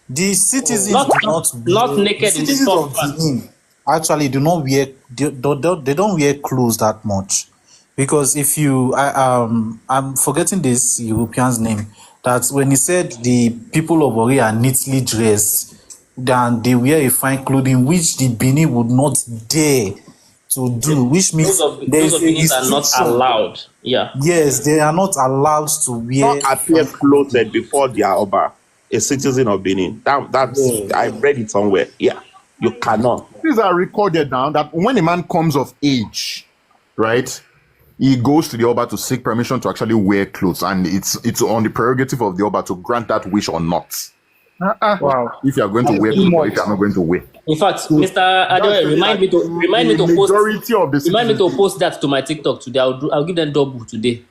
The citizens Not do not not wear, the naked in the citizens top of part. Benin actually do not wear, they don't wear clothes that much. Because if you, I'm forgetting this European's name, that when he said the people of Ori are neatly dressed, then they wear a fine clothing, which the Benin would not dare to do, which Those means of there those is of a Benin are not restriction. allowed. Yeah. Yes, they are not allowed to Not wear appear fine clothing. clothed before they are Oba, a citizen of Benin. That's Yeah. I read it somewhere. Yeah, you cannot. These are recorded now that when a man comes of age, right, he goes to the Oba to seek permission to actually wear clothes, and it's on the prerogative of the Oba to grant that wish or not. Wow. If you are going to That's wear too clothes or if much. you are not going to wear. In fact, So Mr. that's Adeoye, really like remind me the to post majority of the remind me citizens. to post that to my TikTok today. I'll give them double today.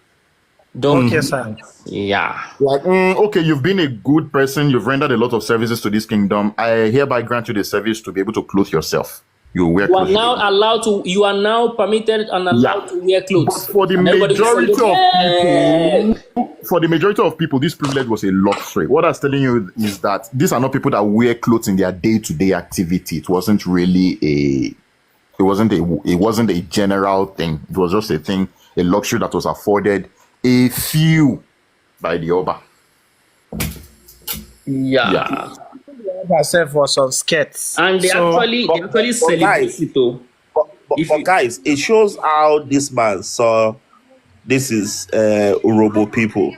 Double. Okay, sir. Yeah. Like, okay, you've been a good person, you've rendered a lot of services to this kingdom. I hereby grant you the service to be able to clothe yourself. You wear You are clothes. now allowed to. You are now permitted and allowed to wear But clothes. for the And everybody will majority of celebrate. people, for the majority of people, this privilege was a luxury. What I was telling you is that these are not people that wear clothes in their day-to-day activity. It wasn't really it wasn't a general thing. It was just a thing, a luxury that was afforded a few by the Oba. Yeah. Myself for some skirts. And they actually But celebrate guys, it though. If but you- guys, it shows how this man saw this is Urobo people.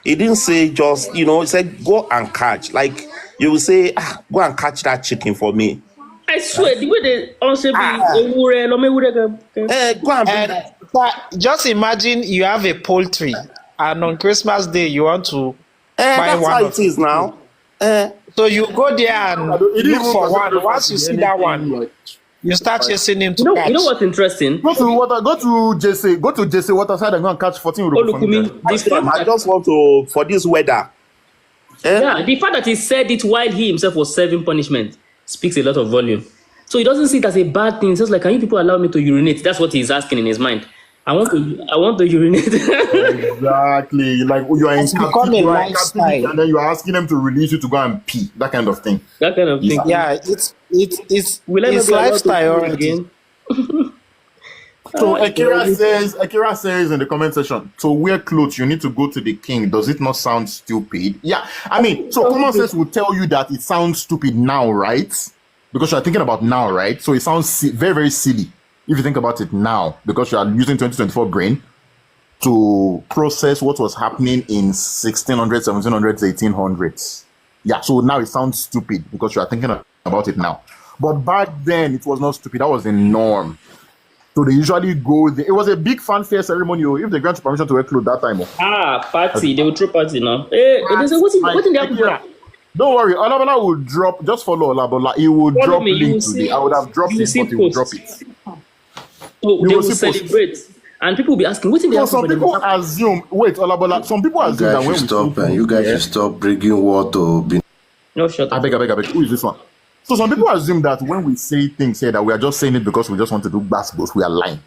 He didn't say just, he said go and catch. Like you will say, go and catch that chicken for me. I swear, the way they also be Ah. go and bring And just imagine you have a poultry, and on Christmas Day you want to buy that's one. how Of it is now. So you go there and It didn't look even for consider one. Once you see that one, you start chasing him to catch. You know what's interesting? Go to JC Waterside and go and catch 14 Oh, Urobo look, for me. the fact I that, just want to, for this weather. yeah, the fact that he said it while he himself was serving punishment speaks a lot of volume. So he doesn't see it as a bad thing. It's just like, can you people allow me to urinate? That's what he's asking in his mind. I want to urinate. Exactly. Like you are in It's become a lifestyle. and then you are asking them to release you to go and pee. That kind of thing. That kind of thing. Yeah, it's Will I not be allowed to lifestyle do it already. again? So Akira says in the comment section, to wear clothes, you need to go to the king. Does it not sound stupid? Yeah. I mean, so common sense will tell you that it sounds stupid now, right? Because you're thinking about now, right? So it sounds very, very silly if you think about it now, because you are using 2024 brain to process what was happening in 1600s, 1700s, 1800s. Yeah, so now it sounds stupid because you are thinking about it now. But back then, it was not stupid. That was the norm. So they usually go there. It was a big fanfare ceremony. If they grant you permission to wear clothes that time. Party. They will throw party now. Hey, they say, what in the happen? Don't worry, Olabala will drop. Just follow Olabala. He will Follow drop me, you will link today. see- I would have dropped you will it, see but he will posts. drop it. So You they will will see posts. celebrate. And people will be asking, what in the So happen? some people assume. Wait, Olabala. Some people You assume that guys when should we stop, say and you guys should stop bringing war to Benin. No, shut I up. beg. Who is this one? So some people assume that when we say things here that we are just saying it because we just want to do basketballs, we are lying.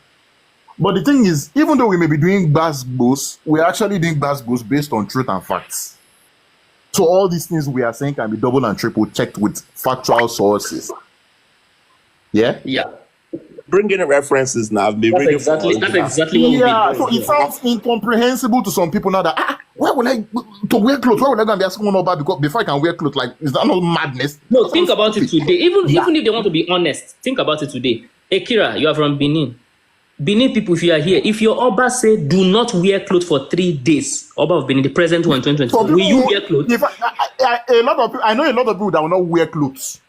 But the thing is, even though we may be doing basketballs, we're actually doing basketballs based on truth and facts. So all these things we are saying can be double and triple checked with factual sources. Yeah? Yeah. Bring in references now. I've been That's reading exactly for what we Yeah, did. so it sounds incomprehensible to some people now that why would I to wear clothes? Why would I go and be asking one about because before I can wear clothes? Like, is that not madness? No, think about it today. Even Yeah. if they want to be honest, think about it today. Akira, you are from Benin. Benin people, if you are here, if your Oba say do not wear clothes for 3 days, Oba of Benin, the present one, 2024, will you wear clothes? I know a lot of people that will not wear clothes.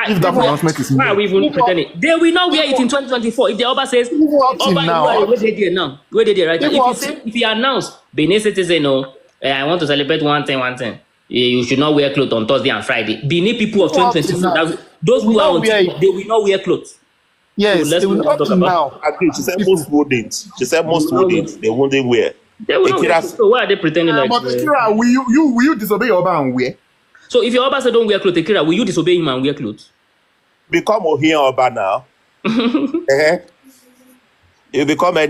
If that announcement is Why are we made. even pretending? They will not wear it in 2024. If the Oba says, up till Oba, now. where they there now? Where they there right now? Even up If he announce, Benin citizen, no, I want to celebrate one thing. You should not wear clothes on Thursday and Friday. Benin people of Even up till 2024, now. those who We are don't on wear TikTok, they will not wear clothes. Yes, So let's they will not up talk to about- now. Agreed. She said most wouldn't. She said most No, wouldn't. They wouldn't wear. They will not wear Akira, clothes. So why are they pretending like? But Akira, will you disobey your Oba and wear? So if your Oba say don't wear clothes, Akira, will you disobey him and wear clothes? become Ohian Oba now. You become any